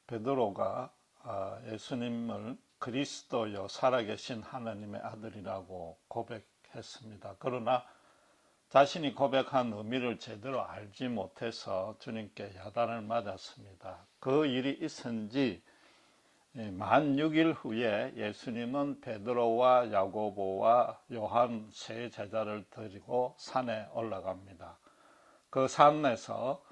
베드로가 예수님을 그리스도요 살아계신 하나님의 아들이라고 고백했습니다. 그러나 자신이 고백한 의미를 제대로 알지 못해서 주님께 야단을 맞았습니다. 그 일이 있은 지 만 6일 후에 예수님은 베드로와 야고보와 요한 세 제자를 데리고 산에 올라갑니다. 그 산에서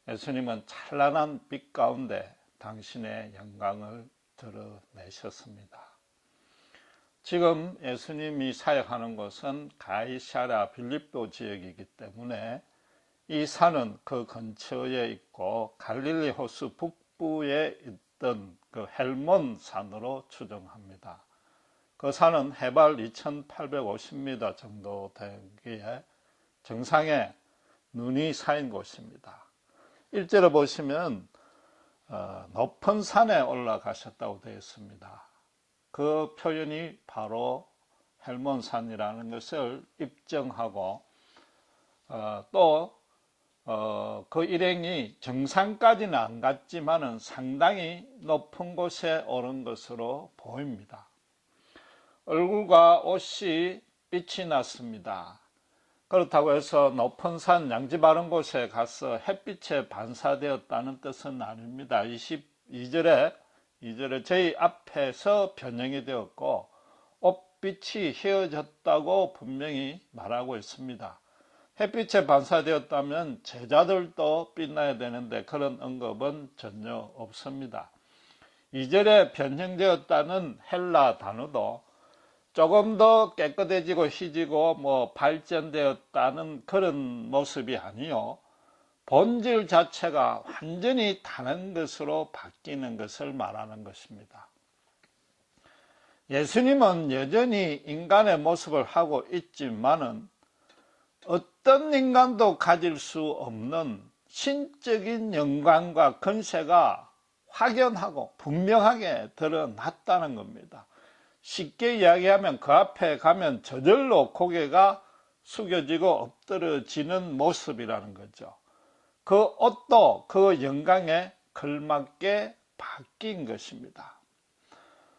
예수님은 찬란한 빛 가운데 당신의 영광을 드러내셨습니다. 지금 예수님이 사역하는 곳은 가이사랴 빌립보 지역이기 때문에 이 산은 그 근처에 있고 갈릴리 호수 북부에 있던 그 헬몬 산으로 추정합니다. 그 산은 해발 2850m 정도 되기에 정상에 눈이 쌓인 곳입니다. 1절에 보시면 높은 산에 올라가셨다고 되어 있습니다. 그 표현이 바로 헬몬산이라는 것을 입증하고 또 그 일행이 정상까지는 안 갔지만은 상당히 높은 곳에 오른 것으로 보입니다. 얼굴과 옷이 빛이 났습니다. 그렇다고 해서 높은 산 양지 바른 곳에 가서 햇빛에 반사되었다는 뜻은 아닙니다. 22절에 저희 앞에서 변형이 되었고 옷빛이 휘어졌다고 분명히 말하고 있습니다. 햇빛에 반사되었다면 제자들도 빛나야 되는데 그런 언급은 전혀 없습니다. 2절에 변형되었다는 헬라 단어도 조금 더 깨끗해지고 희지고 발전되었다는 그런 모습이 아니요, 본질 자체가 완전히 다른 것으로 바뀌는 것을 말하는 것입니다. 예수님은 여전히 인간의 모습을 하고 있지만은 어떤 인간도 가질 수 없는 신적인 영광과 권세가 확연하고 분명하게 드러났다는 겁니다. 쉽게 이야기하면 그 앞에 가면 저절로 고개가 숙여지고 엎드러지는 모습이라는 거죠. 그 옷도 그 영광에 걸맞게 바뀐 것입니다.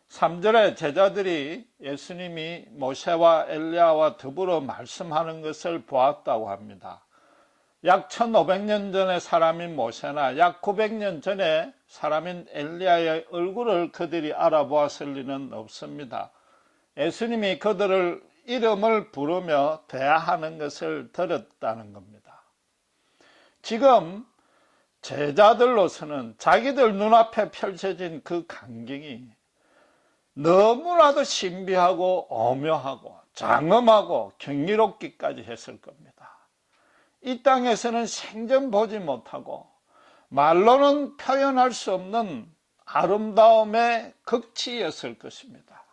3절에 제자들이 예수님이 모세와 엘리야와 더불어 말씀하는 것을 보았다고 합니다. 약 1500년 전의 사람인 모세나 약 900년 전에 사람인 엘리야의 얼굴을 그들이 알아보았을 리는 없습니다. 예수님이 그들을 이름을 부르며 대하는 것을 들었다는 겁니다. 지금 제자들로서는 자기들 눈앞에 펼쳐진 그 광경이 너무나도 신비하고 오묘하고 장엄하고 경이롭기까지 했을 겁니다. 이 땅에서는 생전 보지 못하고 말로는 표현할 수 없는 아름다움의 극치였을 것입니다.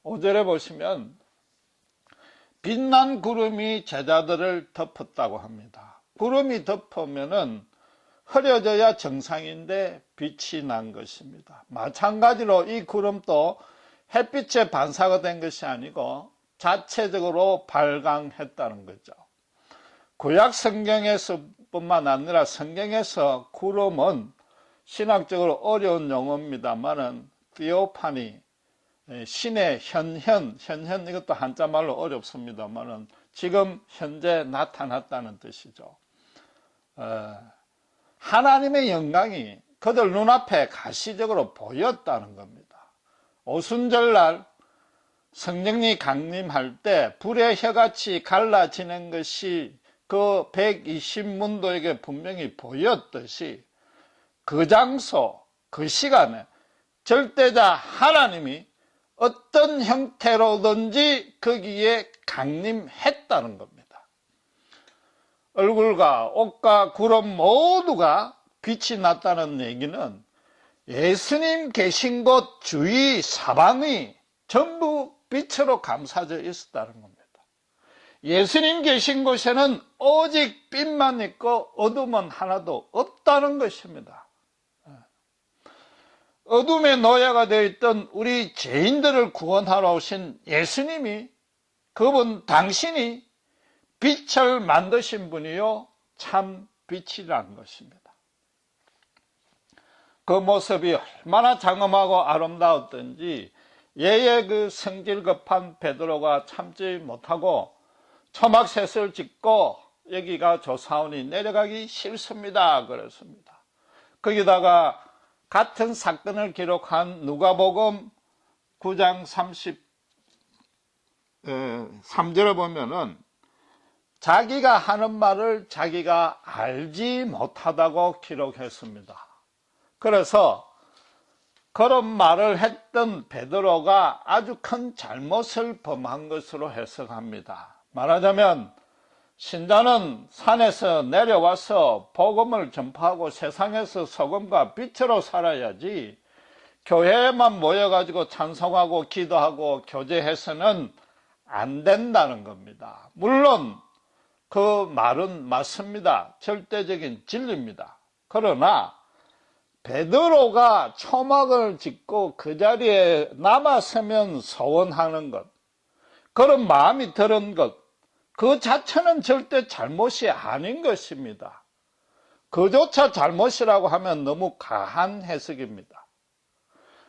5절에 보시면 빛난 구름이 제자들을 덮었다고 합니다. 구름이 덮으면은 흐려져야 정상인데 빛이 난 것입니다. 마찬가지로 이 구름도 햇빛에 반사가 된 것이 아니고 자체적으로 발광했다는 거죠. 구약 성경에서 뿐만 아니라 성경에서 구름은 신학적으로 어려운 용어입니다만은 theophany, 신의 현현 이것도 한자말로 어렵습니다만은 지금 현재 나타났다는 뜻이죠. 하나님의 영광이 그들 눈앞에 가시적으로 보였다는 겁니다. 오순절날 성령이 강림할 때 불의 혀같이 갈라지는 것이 그 120문도에게 분명히 보였듯이 그 장소, 그 시간에 절대자 하나님이 어떤 형태로든지 거기에 강림했다는 겁니다. 얼굴과 옷과 구름 모두가 빛이 났다는 얘기는 예수님 계신 곳 주위 사방이 전부 빛으로 감싸져 있었다는 겁니다. 예수님 계신 곳에는 오직 빛만 있고 어둠은 하나도 없다는 것입니다. 어둠의 노예가 되어 있던 우리 죄인들을 구원하러 오신 예수님이, 그분 당신이 빛을 만드신 분이요 참 빛이라는 것입니다. 그 모습이 얼마나 장엄하고 아름다웠던지 얘의 그 성질 급한 베드로가 참지 못하고 초막셋을 짓고 여기가 조사원이 내려가기 싫습니다 그랬습니다. 거기다가 같은 사건을 기록한 누가복음 9장 33절에 보면은 자기가 하는 말을 자기가 알지 못하다고 기록했습니다. 그래서 그런 말을 했던 베드로가 아주 큰 잘못을 범한 것으로 해석합니다. 말하자면 신자는 산에서 내려와서 복음을 전파하고 세상에서 소금과 빛으로 살아야지 교회에만 모여가지고 찬송하고 기도하고 교제해서는 안 된다는 겁니다. 물론 그 말은 맞습니다. 절대적인 진리입니다. 그러나 베드로가 초막을 짓고 그 자리에 남아서면 소원하는 것, 그런 마음이 들은 것, 그 자체는 절대 잘못이 아닌 것입니다. 그조차 잘못이라고 하면 너무 과한 해석입니다.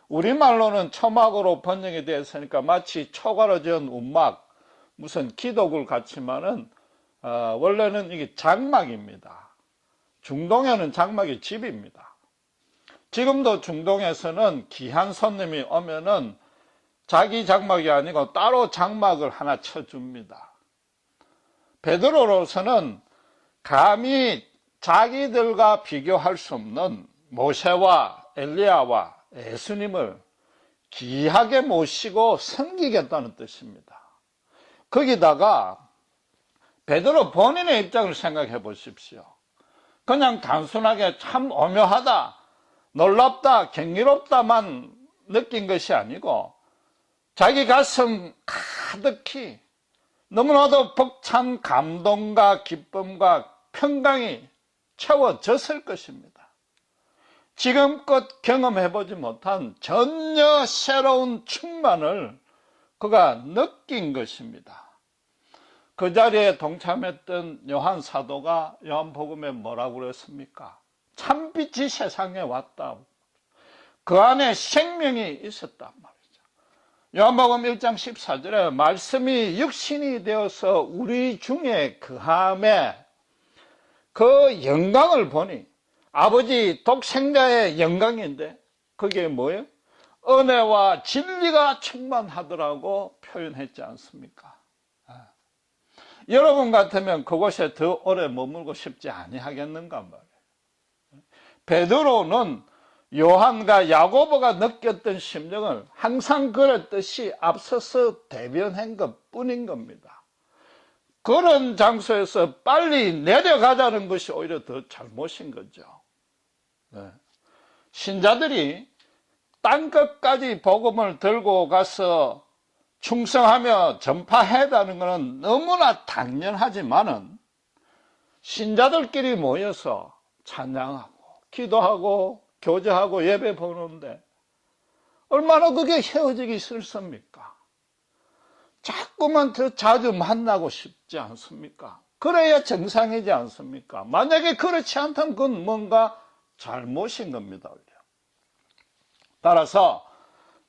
우리말로는 초막으로 번역이 되었으니까 마치 초가로 지은 움막, 무슨 기도굴 같지만은 원래는 이게 장막입니다. 중동에는 장막이 집입니다. 지금도 중동에서는 귀한 손님이 오면은 자기 장막이 아니고 따로 장막을 하나 쳐줍니다. 베드로로서는 감히 자기들과 비교할 수 없는 모세와 엘리야와 예수님을 귀하게 모시고 섬기겠다는 뜻입니다. 거기다가 베드로 본인의 입장을 생각해 보십시오. 그냥 단순하게 참 오묘하다, 놀랍다, 경이롭다만 느낀 것이 아니고 자기 가슴 가득히 너무나도 벅찬 감동과 기쁨과 평강이 채워졌을 것입니다. 지금껏 경험해보지 못한 전혀 새로운 충만을 그가 느낀 것입니다. 그 자리에 동참했던 요한 사도가 요한복음에 뭐라고 그랬습니까? 참빛이 세상에 왔다. 그 안에 생명이 있었단 말이죠. 요한복음 1장 14절에 말씀이 육신이 되어서 우리 중에 거함에 그 영광을 보니, 아버지 독생자의 영광인데 그게 뭐예요? 은혜와 진리가 충만하더라고 표현했지 않습니까? 여러분 같으면 그곳에 더 오래 머물고 싶지 아니하겠는가 말이에요. 베드로는 요한과 야고보가 느꼈던 심정을 항상 그랬듯이 앞서서 대변한 것뿐인 겁니다. 그런 장소에서 빨리 내려가자는 것이 오히려 더 잘못인 거죠. 신자들이 땅끝까지 복음을 들고 가서 충성하며 전파해다는 것은 너무나 당연하지만은 신자들끼리 모여서 찬양하고 기도하고 교제하고 예배 보는데 얼마나 그게 헤어지기 싫습니까? 자꾸만 더 자주 만나고 싶지 않습니까? 그래야 정상이지 않습니까? 만약에 그렇지 않다면 그건 뭔가 잘못인 겁니다. 따라서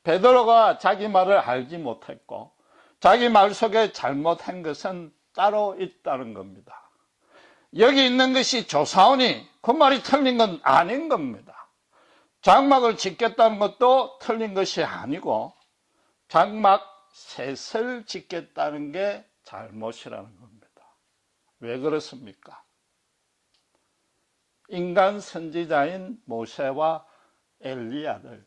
베드로가 자기 말을 알지 못했고 자기 말 속에 잘못한 것은 따로 있다는 겁니다. 여기 있는 것이 조사원이 그 말이 틀린 건 아닌 겁니다. 장막을 짓겠다는 것도 틀린 것이 아니고 장막 셋을 짓겠다는 게 잘못이라는 겁니다. 왜 그렇습니까? 인간 선지자인 모세와 엘리야를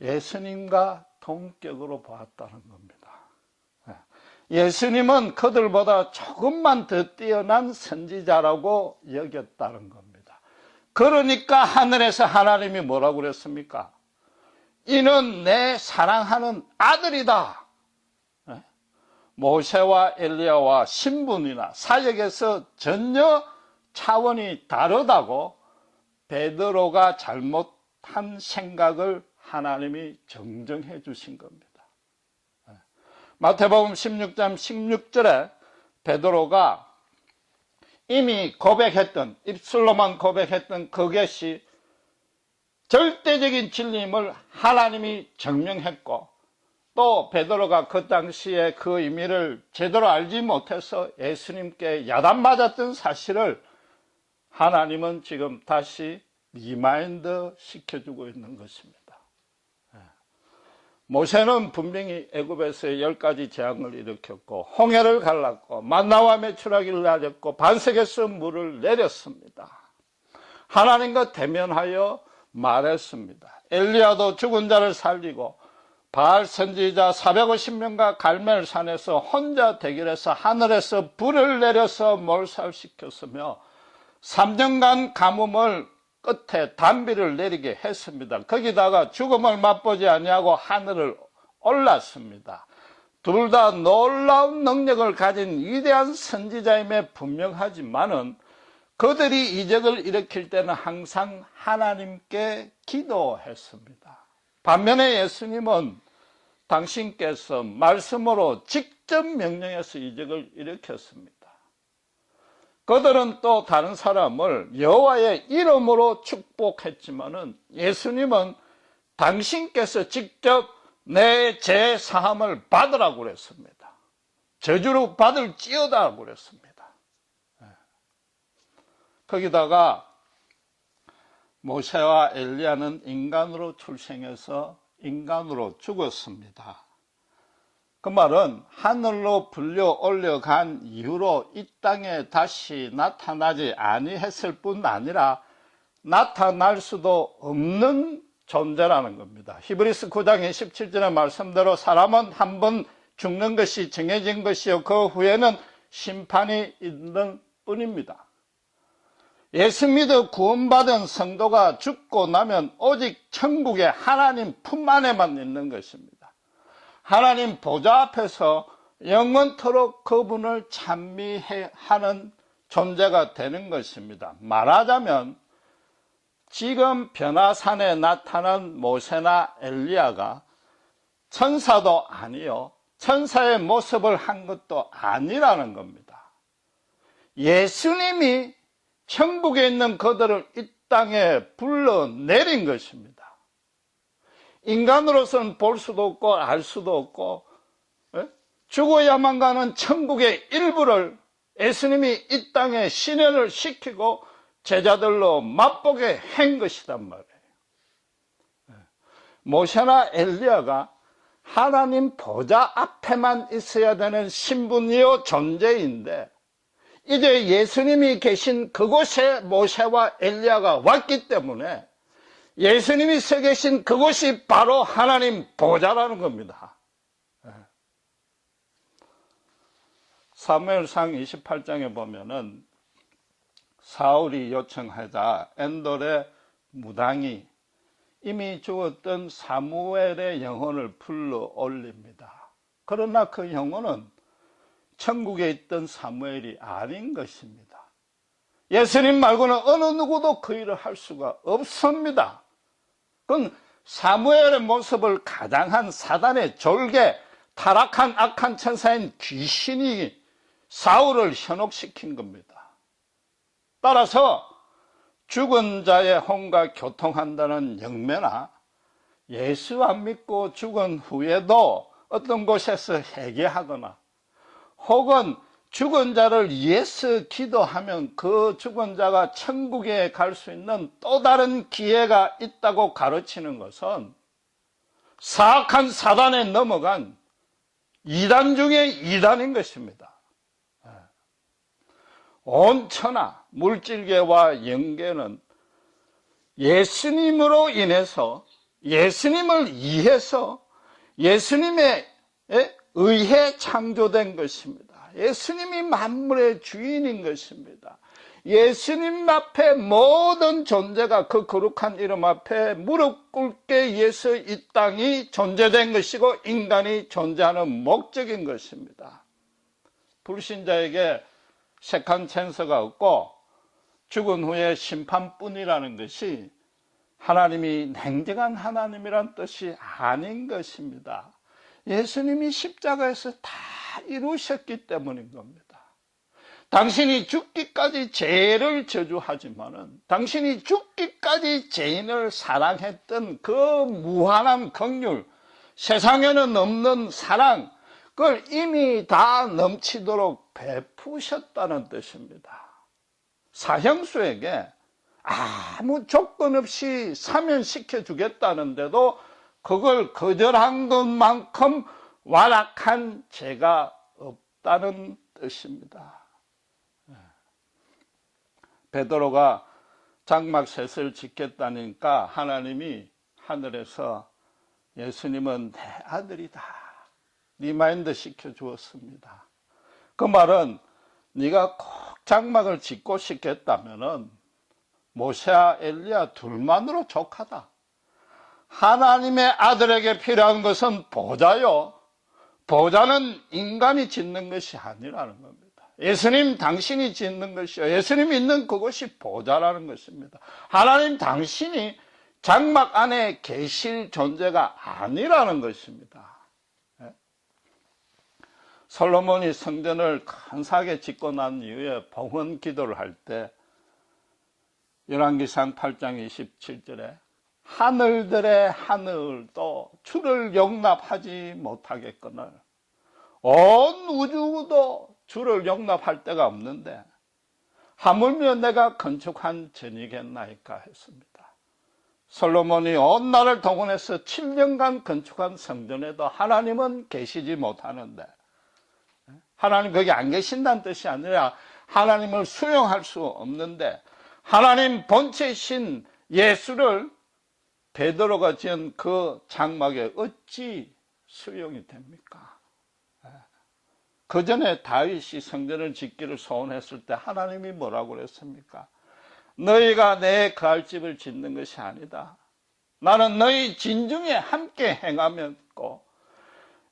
예수님과 동격으로 보았다는 겁니다. 예수님은 그들보다 조금만 더 뛰어난 선지자라고 여겼다는 겁니다. 그러니까 하늘에서 하나님이 뭐라고 그랬습니까? 이는 내 사랑하는 아들이다. 모세와 엘리야와 신분이나 사역에서 전혀 차원이 다르다고 베드로가 잘못한 생각을 하나님이 정정해 주신 겁니다. 마태복음 16장 16절에 베드로가 이미 고백했던, 입술로만 고백했던 그것이 절대적인 진리임을 하나님이 증명했고, 또 베드로가 그 당시에 그 의미를 제대로 알지 못해서 예수님께 야단 맞았던 사실을 하나님은 지금 다시 리마인드 시켜주고 있는 것입니다. 모세는 분명히 애굽에서 10가지 재앙을 일으켰고 홍해를 갈랐고 만나와 메추라기를 내렸고 반석에서 물을 내렸습니다. 하나님과 대면하여 말했습니다. 엘리야도 죽은 자를 살리고 바알 선지자 450명과 갈멜산에서 혼자 대결해서 하늘에서 불을 내려서 몰살시켰으며 3년간 가뭄을 끝에 단비를 내리게 했습니다. 거기다가 죽음을 맛보지 아니하고 하늘을 올랐습니다. 둘 다 놀라운 능력을 가진 위대한 선지자임에 분명하지만은 그들이 이적을 일으킬 때는 항상 하나님께 기도했습니다. 반면에 예수님은 당신께서 말씀으로 직접 명령해서 이적을 일으켰습니다. 그들은 또 다른 사람을 여호와의 이름으로 축복했지만은 예수님은 당신께서 직접 내 죄 사함을 받으라고 그랬습니다. 저주로 받을지어다 그랬습니다. 거기다가 모세와 엘리야는 인간으로 출생해서 인간으로 죽었습니다. 그 말은 하늘로 불려 올려간 이후로 이 땅에 다시 나타나지 아니했을 뿐 아니라 나타날 수도 없는 존재라는 겁니다. 히브리서 9장 27절의 말씀대로 사람은 한 번 죽는 것이 정해진 것이요 그 후에는 심판이 있는 뿐입니다. 예수 믿어 구원받은 성도가 죽고 나면 오직 천국의 하나님 품 안에만 있는 것입니다. 하나님 보좌 앞에서 영원토록 그분을 찬미하는 존재가 되는 것입니다. 말하자면 지금 변화산에 나타난 모세나 엘리야가 천사도 아니요 천사의 모습을 한 것도 아니라는 겁니다. 예수님이 천국에 있는 그들을 이 땅에 불러내린 것입니다. 인간으로서는 볼 수도 없고 알 수도 없고 죽어야만 가는 천국의 일부를 예수님이 이 땅에 실현을 시키고 제자들로 맛보게 한 것이란 말이에요. 모세나 엘리야가 하나님 보좌 앞에만 있어야 되는 신분이요 존재인데 이제 예수님이 계신 그곳에 모세와 엘리야가 왔기 때문에 예수님이 서 계신 그곳이 바로 하나님 보좌라는 겁니다. 사무엘상 28장에 보면은 사울이 요청하자 엔돌의 무당이 이미 죽었던 사무엘의 영혼을 불러 올립니다. 그러나 그 영혼은 천국에 있던 사무엘이 아닌 것입니다. 예수님 말고는 어느 누구도 그 일을 할 수가 없습니다. 그건 사무엘의 모습을 가장한 사단의 졸개, 타락한 악한 천사인 귀신이 사울을 현혹시킨 겁니다. 따라서 죽은 자의 혼과 교통한다는 영매나 예수 안 믿고 죽은 후에도 어떤 곳에서 회개하거나 혹은 죽은 자를 위해서 기도하면 그 죽은 자가 천국에 갈 수 있는 또 다른 기회가 있다고 가르치는 것은 사악한 사단에 넘어간 이단 중에 이단인 것입니다. 온 천하, 물질계와 영계는 예수님으로 인해서 예수님을 위해서 예수님에 의해 창조된 것입니다. 예수님이 만물의 주인인 것입니다. 예수님 앞에 모든 존재가 그 거룩한 이름 앞에 무릎 꿇게 위해서 이 땅이 존재된 것이고 인간이 존재하는 목적인 것입니다. 불신자에게 세컨 찬스가 없고 죽은 후에 심판뿐이라는 것이 하나님이 냉정한 하나님이란 뜻이 아닌 것입니다. 예수님이 십자가에서 다 이루셨기 때문인 겁니다. 당신이 죽기까지 죄를 저주하지만은 당신이 죽기까지 죄인을 사랑했던 그 무한한 긍휼, 세상에는 없는 사랑, 그걸 이미 다 넘치도록 베푸셨다는 뜻입니다. 사형수에게 아무 조건 없이 사면시켜 주겠다는데도 그걸 거절한 것만큼 완악한 죄가 없다는 뜻입니다. 베드로가 장막셋을 짓겠다니까 하나님이 하늘에서 예수님은 내 아들이다, 리마인드 시켜주었습니다. 그 말은 네가 꼭 장막을 짓고 싶겠다면은 모세와 엘리야 둘만으로 족하다. 하나님의 아들에게 필요한 것은 보좌요, 보좌는 인간이 짓는 것이 아니라는 겁니다. 예수님 당신이 짓는 것이요, 예수님이 있는 그곳이 보좌라는 것입니다. 하나님 당신이 장막 안에 계실 존재가 아니라는 것입니다. 솔로몬이 성전을 간사하게 짓고 난 이후에 봉헌 기도를 할 때 열왕기상 8장 27절에 하늘들의 하늘도 주를 용납하지 못하겠거늘 온 우주도 주를 용납할 데가 없는데 하물며 내가 건축한 전이겠나이까 했습니다. 솔로몬이 온 나라를 동원해서 7년간 건축한 성전에도 하나님은 계시지 못하는데, 하나님 거기 안 계신다는 뜻이 아니라 하나님을 수용할 수 없는데 하나님 본체신 예수를 베드로가 지은 그 장막에 어찌 수용이 됩니까? 그 전에 다윗이 성전을 짓기를 소원했을 때 하나님이 뭐라고 그랬습니까? 너희가 내 거할 집을 짓는 것이 아니다. 나는 너희 진중에 함께 행하였고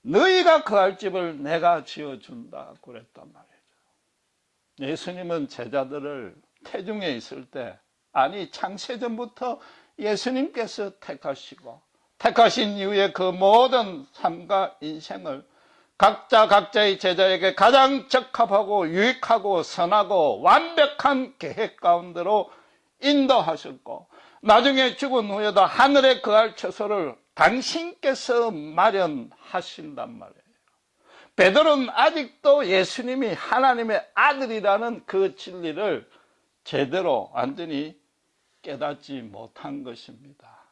너희가 거할 집을 내가 지어준다 그랬단 말이죠. 예수님은 제자들을 태중에 있을 때, 아니 창세전부터 예수님께서 택하시고 택하신 이후에 그 모든 삶과 인생을 각자 각자의 제자에게 가장 적합하고 유익하고 선하고 완벽한 계획 가운데로 인도하셨고 나중에 죽은 후에도 하늘에 거할 처소를 당신께서 마련하신단 말이에요. 베드로는 아직도 예수님이 하나님의 아들이라는 그 진리를 제대로 완전히 깨닫지 못한 것입니다.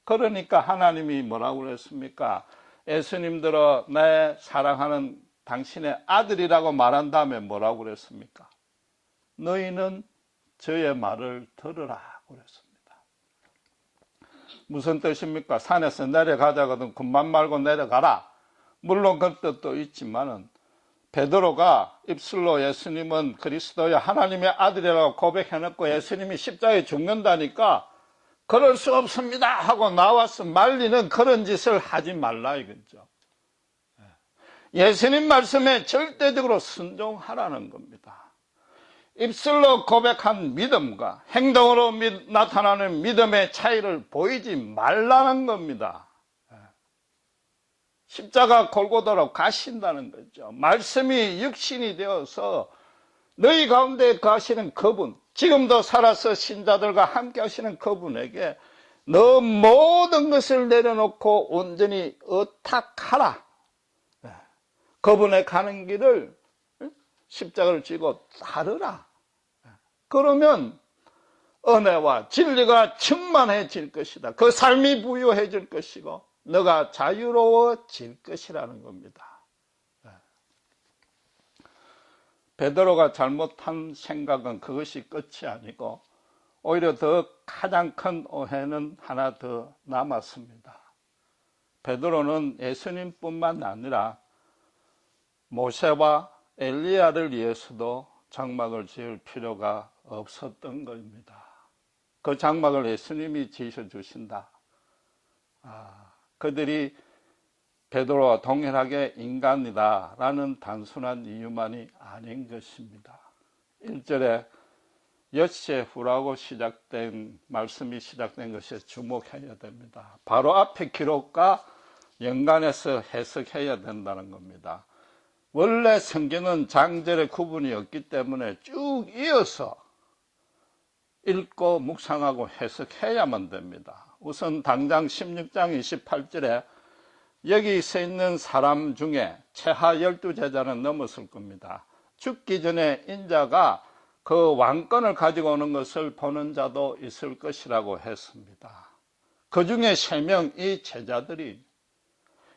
그러니까 하나님이 뭐라고 그랬습니까? 예수님들어 내 사랑하는 당신의 아들이라고 말한 다음에 뭐라고 그랬습니까? 너희는 저의 말을 들으라 그랬습니다. 무슨 뜻입니까? 산에서 내려가자거든 군만 말고 내려가라. 물론 그 뜻도 있지만은 베드로가 입술로 예수님은 그리스도의 하나님의 아들이라고 고백해놓고 예수님이 십자가에 죽는다니까 그럴 수 없습니다 하고 나와서 말리는 그런 짓을 하지 말라 이거죠. 예수님 말씀에 절대적으로 순종하라는 겁니다. 입술로 고백한 믿음과 행동으로 나타나는 믿음의 차이를 보이지 말라는 겁니다. 십자가 골고다로 가신다는 거죠. 말씀이 육신이 되어서 너희 가운데 거하시는 그분, 지금도 살아서 신자들과 함께 하시는 그분에게 너 모든 것을 내려놓고 온전히 의탁하라. 그분의 가는 길을 십자가를 쥐고 따르라. 그러면 은혜와 진리가 충만해질 것이다. 그 삶이 부유해질 것이고 너가 자유로워질 것이라는 겁니다. 베드로가 잘못한 생각은 그것이 끝이 아니고 오히려 더 가장 큰 오해는 하나 더 남았습니다. 베드로는 예수님뿐만 아니라 모세와 엘리야를 위해서도 장막을 지을 필요가 없었던 겁니다. 그 장막을 예수님이 지어주신다. 그들이 베드로와 동일하게 인간이다라는 단순한 이유만이 아닌 것입니다. 1절에 엿새 후라고 시작된 말씀이 시작된 것에 주목해야 됩니다. 바로 앞에 기록과 연관해서 해석해야 된다는 겁니다. 원래 성경은 장절의 구분이 없기 때문에 쭉 이어서 읽고 묵상하고 해석해야만 됩니다. 우선 당장 16장 28절에 여기 서 있는 사람 중에 최하 12제자는 넘었을 겁니다. 죽기 전에 인자가 그 왕권을 가지고 오는 것을 보는 자도 있을 것이라고 했습니다. 그 중에 3명 이 제자들이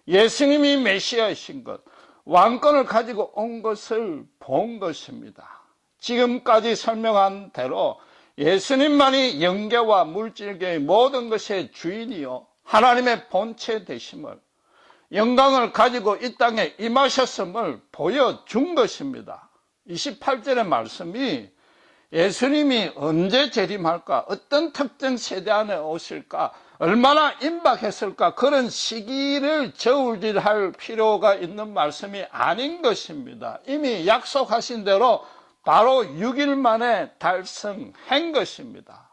예수님이 메시아이신 것, 왕권을 가지고 온 것을 본 것입니다. 지금까지 설명한 대로 예수님만이 영계와 물질계의 모든 것의 주인이요 하나님의 본체 되심을, 영광을 가지고 이 땅에 임하셨음을 보여준 것입니다. 28절의 말씀이 예수님이 언제 재림할까, 어떤 특정 세대 안에 오실까, 얼마나 임박했을까, 그런 시기를 저울질할 필요가 있는 말씀이 아닌 것입니다. 이미 약속하신 대로 바로 6일 만에 달성한 것입니다.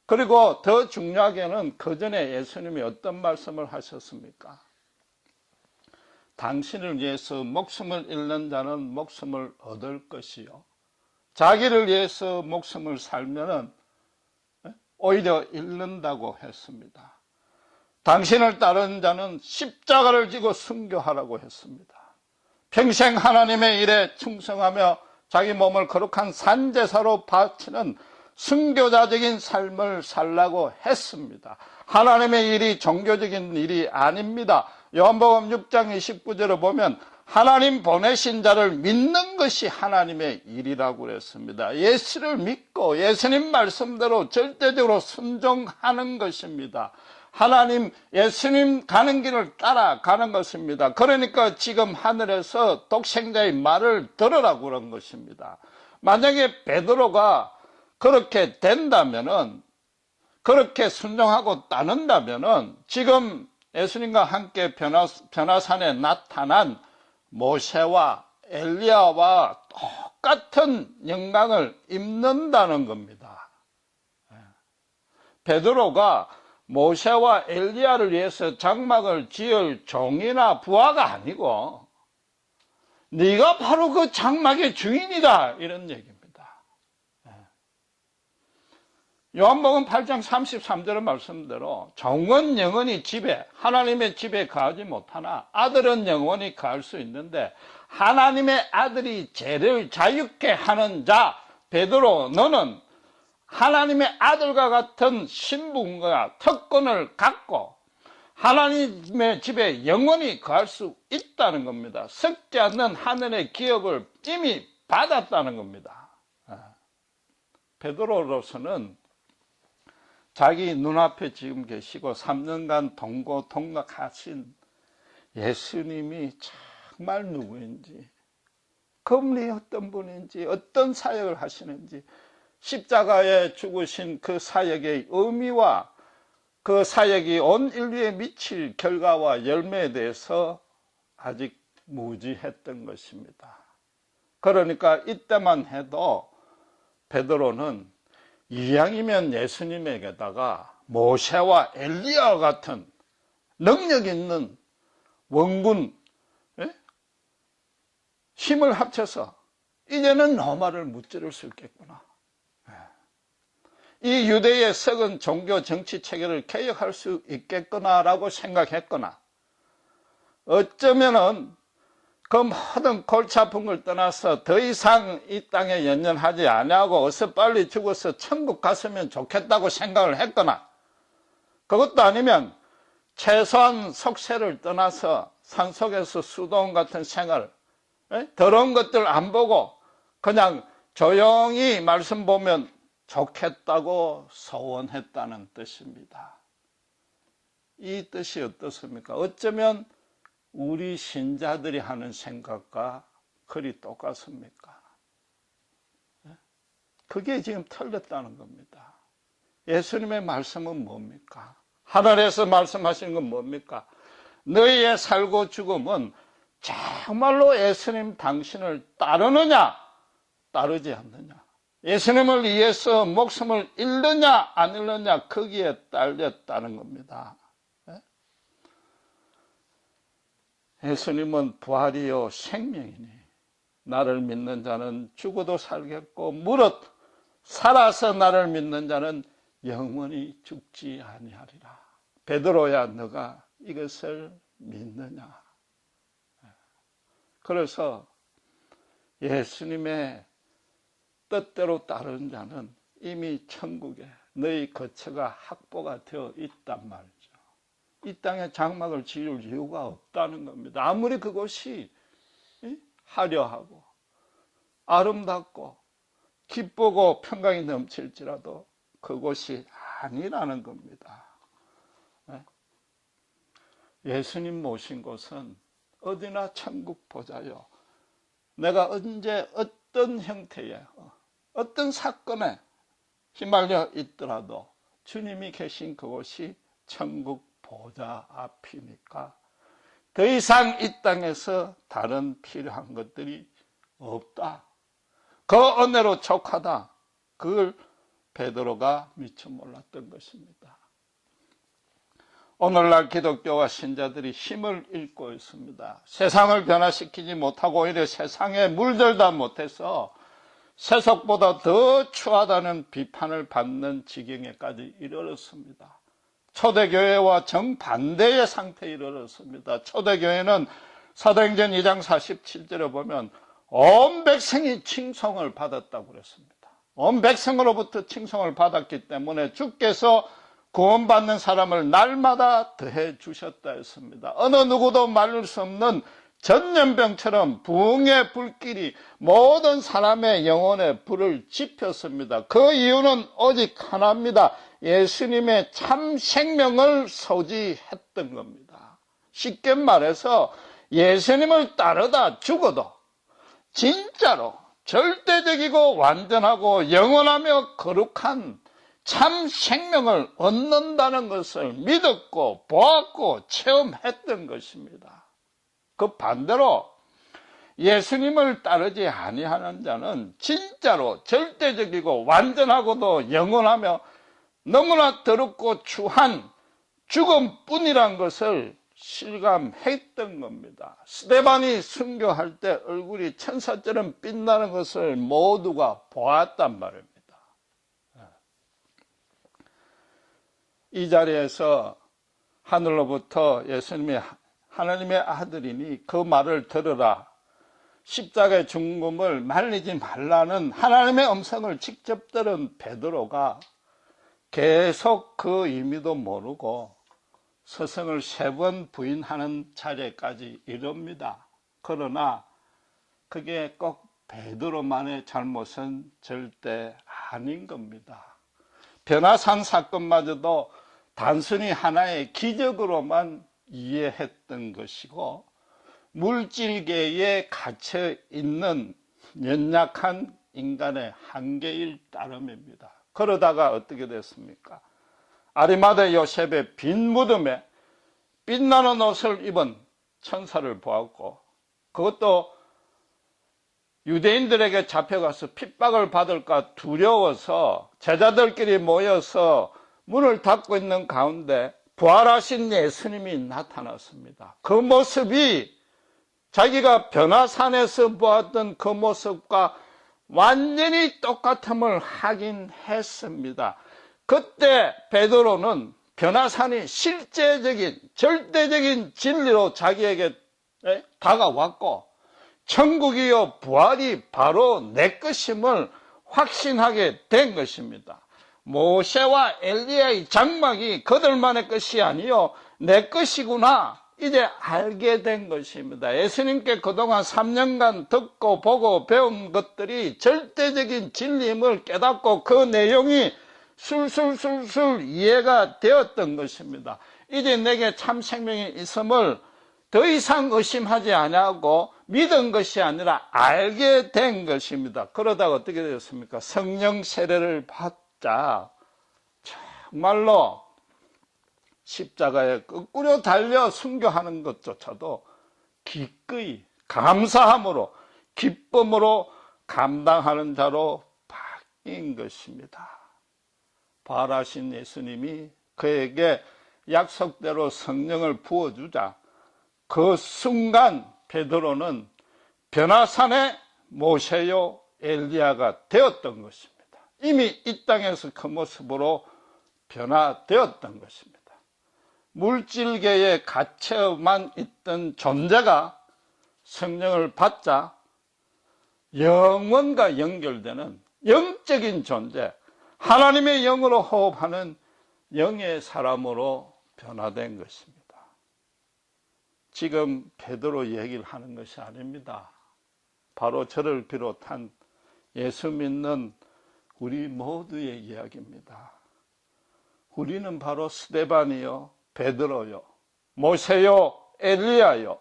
그리고 더 중요하게는 그 전에 예수님이 어떤 말씀을 하셨습니까? 당신을 위해서 목숨을 잃는 자는 목숨을 얻을 것이요, 자기를 위해서 목숨을 살면은 오히려 잃는다고 했습니다. 당신을 따르는 자는 십자가를 지고 순교하라고 했습니다. 평생 하나님의 일에 충성하며 자기 몸을 거룩한 산제사로 바치는 순교자적인 삶을 살라고 했습니다. 하나님의 일이 종교적인 일이 아닙니다. 요한복음 6장 29절을 보면 하나님 보내신 자를 믿는 것이 하나님의 일이라고 그랬습니다. 예수를 믿고 예수님 말씀대로 절대적으로 순종하는 것입니다. 하나님, 예수님 가는 길을 따라가는 것입니다. 그러니까 지금 하늘에서 독생자의 말을 들으라고 그런 것입니다. 만약에 베드로가 그렇게 된다면은, 그렇게 순종하고 따른다면은 지금 예수님과 함께 변화산에 나타난 모세와 엘리야와 똑같은 영광을 입는다는 겁니다. 베드로가 모세와 엘리야를 위해서 장막을 지을 종이나 부하가 아니고 네가 바로 그 장막의 주인이다, 이런 얘기입니다. 요한복음 8장 33절의 말씀대로 종은 영원히 집에, 하나님의 집에 거하지 못하나 아들은 영원히 거할 수 있는데, 하나님의 아들이 죄를 자유케 하는 자 베드로, 너는 하나님의 아들과 같은 신분과 특권을 갖고 하나님의 집에 영원히 거할 수 있다는 겁니다. 썩지 않는 하늘의 기업을 이미 받았다는 겁니다. 베드로로서는 자기 눈앞에 지금 계시고 3년간 동고동락하신 예수님이 정말 누구인지, 그분이 어떤 분인지, 어떤 사역을 하시는지, 십자가에 죽으신 그 사역의 의미와 그 사역이 온 인류에 미칠 결과와 열매에 대해서 아직 무지했던 것입니다. 그러니까 이때만 해도 베드로는 이왕이면 예수님에게다가 모세와 엘리야와 같은 능력 있는 원군, 힘을 합쳐서 이제는 로마를 무찌를 수 있겠구나, 이 유대의 썩은 종교 정치 체계를 개혁할 수 있겠구나라고 생각했거나, 어쩌면은 그 모든 골치 아픈 걸 떠나서 더 이상 이 땅에 연연하지 아니하고 어서 빨리 죽어서 천국 갔으면 좋겠다고 생각을 했거나, 그것도 아니면 최소한 속세를 떠나서 산속에서 수동 같은 생활, 더러운 것들 안 보고 그냥 조용히 말씀 보면 좋겠다고 소원했다는 뜻입니다. 이 뜻이 어떻습니까? 어쩌면 우리 신자들이 하는 생각과 그리 똑같습니까? 그게 지금 틀렸다는 겁니다. 예수님의 말씀은 뭡니까? 하늘에서 말씀하시는 건 뭡니까? 너희의 살고 죽음은 정말로 예수님 당신을 따르느냐, 따르지 않느냐, 예수님을 위해서 목숨을 잃느냐 안 잃느냐, 거기에 딸렸다는 겁니다. 예수님은 부활이요 생명이니 나를 믿는 자는 죽어도 살겠고 무릇 살아서 나를 믿는 자는 영원히 죽지 아니하리라. 베드로야 너가 이것을 믿느냐? 그래서 예수님의 뜻대로 따르는 자는 이미 천국에 너희 거처가 확보가 되어 있단 말이죠. 이 땅에 장막을 지을 이유가 없다는 겁니다. 아무리 그곳이 화려하고 아름답고 기쁘고 평강이 넘칠지라도 그곳이 아니라는 겁니다. 예수님 모신 곳은 어디나 천국 보자요. 내가 언제 어떤 형태의 어떤 사건에 휘말려 있더라도 주님이 계신 그곳이 천국 보좌 앞이니까 더 이상 이 땅에서 다른 필요한 것들이 없다. 그 은혜로 족하다. 그걸 베드로가 미처 몰랐던 것입니다. 오늘날 기독교와 신자들이 힘을 잃고 있습니다. 세상을 변화시키지 못하고 오히려 세상에 물들다 못해서 세속보다 더 추하다는 비판을 받는 지경에까지 이르렀습니다. 초대교회와 정반대의 상태에 이르렀습니다. 초대교회는 사도행전 2장 47절에 보면 온 백성이 칭송을 받았다고 그랬습니다. 온 백성으로부터 칭송을 받았기 때문에 주께서 구원받는 사람을 날마다 더해 주셨다 했습니다. 어느 누구도 말릴 수 없는 전염병처럼 부흥의 불길이 모든 사람의 영혼에 불을 지폈습니다. 그 이유는 오직 하나입니다. 예수님의 참 생명을 소지했던 겁니다. 쉽게 말해서 예수님을 따르다 죽어도 진짜로 절대적이고 완전하고 영원하며 거룩한 참 생명을 얻는다는 것을 믿었고 보았고 체험했던 것입니다. 그 반대로 예수님을 따르지 아니하는 자는 진짜로 절대적이고 완전하고도 영원하며 너무나 더럽고 추한 죽음뿐이란 것을 실감했던 겁니다. 스데반이 순교할 때 얼굴이 천사처럼 빛나는 것을 모두가 보았단 말입니다. 이 자리에서 하늘로부터 예수님이 하나님의 아들이니 그 말을 들으라. 십자가의 죽음을 말리지 말라는 하나님의 음성을 직접 들은 베드로가 계속 그 의미도 모르고 스승을 3번 부인하는 자리까지 이릅니다. 그러나 그게 꼭 베드로만의 잘못은 절대 아닌 겁니다. 변화산 사건마저도 단순히 하나의 기적으로만 이해했던 것이고 물질계에 갇혀 있는 연약한 인간의 한계일 따름입니다. 그러다가 어떻게 됐습니까? 아리마대 요셉의 빈 무덤에 빛나는 옷을 입은 천사를 보았고 그것도 유대인들에게 잡혀가서 핍박을 받을까 두려워서 제자들끼리 모여서 문을 닫고 있는 가운데 부활하신 예수님이 나타났습니다. 그 모습이 자기가 변화산에서 보았던 그 모습과 완전히 똑같음을 확인했습니다. 그때 베드로는 변화산이 실제적인 절대적인 진리로 자기에게 다가왔고 천국이요 부활이 바로 내 것임을 확신하게 된 것입니다. 모세와 엘리야의 장막이 그들만의 것이 아니요 내 것이구나 이제 알게 된 것입니다. 예수님께 그동안 3년간 듣고 보고 배운 것들이 절대적인 진리임을 깨닫고 그 내용이 술술술술 이해가 되었던 것입니다. 이제 내게 참 생명이 있음을 더 이상 의심하지 아니하고 믿은 것이 아니라 알게 된 것입니다. 그러다가 어떻게 되었습니까? 성령 세례를 받자 정말로 십자가에 거꾸로 달려 순교하는 것조차도 기꺼이 감사함으로 기쁨으로 감당하는 자로 바뀐 것입니다. 부활하신 예수님이 그에게 약속대로 성령을 부어주자 그 순간 베드로는 변화산의 모세요 엘리야가 되었던 것입니다. 이미 이 땅에서 그 모습으로 변화되었던 것입니다. 물질계에 갇혀만 있던 존재가 성령을 받자 영원과 연결되는 영적인 존재, 하나님의 영으로 호흡하는 영의 사람으로 변화된 것입니다. 지금 베드로 얘기를 하는 것이 아닙니다. 바로 저를 비롯한 예수 믿는 우리 모두의 이야기입니다. 우리는 바로 스데반이요, 베드로요, 모세요, 엘리야요,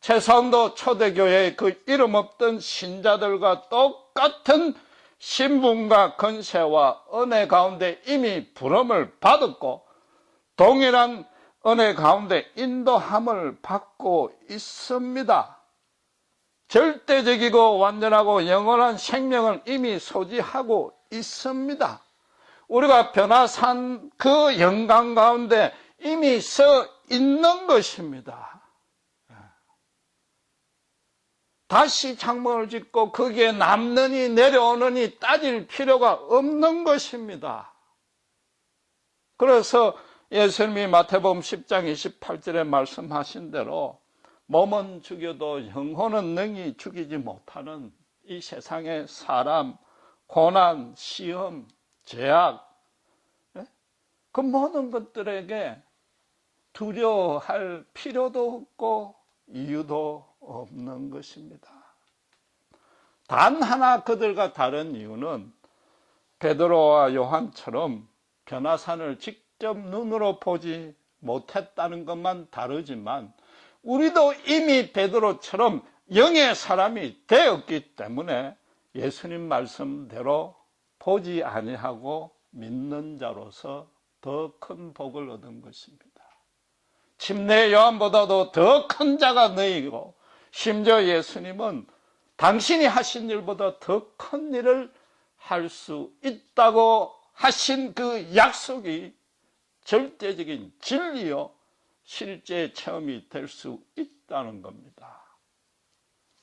최선도 초대교회의 그 이름 없던 신자들과 똑같은 신분과 권세와 은혜 가운데 이미 부름을 받았고 동일한 은혜 가운데 인도함을 받고 있습니다. 절대적이고 완전하고 영원한 생명을 이미 소지하고 있습니다. 우리가 변화산 그 영광 가운데 이미 서 있는 것입니다. 다시 창문을 짓고 거기에 남느니 내려오느니 따질 필요가 없는 것입니다. 그래서 예수님이 마태복음 10장 28절에 말씀하신 대로 몸은 죽여도 영혼은 능히 죽이지 못하는 이 세상의 사람, 고난, 시험, 죄악, 그 모든 것들에게 두려워할 필요도 없고 이유도 없는 것입니다. 단 하나 그들과 다른 이유는 베드로와 요한처럼 변화산을 직접 눈으로 보지 못했다는 것만 다르지만 우리도 이미 베드로처럼 영의 사람이 되었기 때문에 예수님 말씀대로 보지 아니하고 믿는 자로서 더 큰 복을 얻은 것입니다. 침례 요한보다도 더 큰 자가 너희고 심지어 예수님은 당신이 하신 일보다 더 큰 일을 할 수 있다고 하신 그 약속이 절대적인 진리요 실제 체험이 될 수 있다는 겁니다.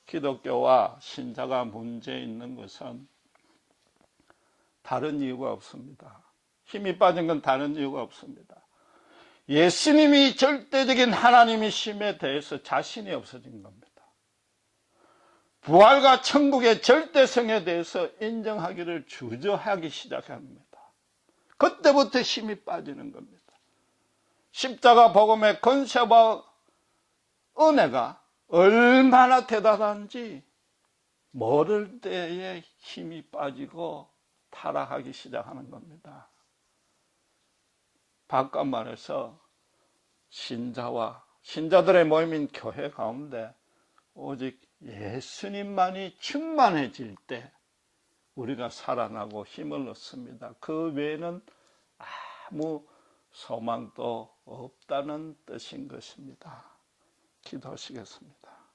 기독교와 신자가 문제 있는 것은 다른 이유가 없습니다. 힘이 빠진 건 다른 이유가 없습니다. 예수님이 절대적인 하나님이심에 대해서 자신이 없어진 겁니다. 부활과 천국의 절대성에 대해서 인정하기를 주저하기 시작합니다. 그때부터 힘이 빠지는 겁니다. 십자가 복음의 권세와 은혜가 얼마나 대단한지 모를 때에 힘이 빠지고 타락하기 시작하는 겁니다. 바깥 말해서 신자들의 모임인 교회 가운데 오직 예수님만이 충만해질 때 우리가 살아나고 힘을 얻습니다. 그 외에는 아무 소망도 없다는 뜻인 것입니다. 기도하시겠습니다.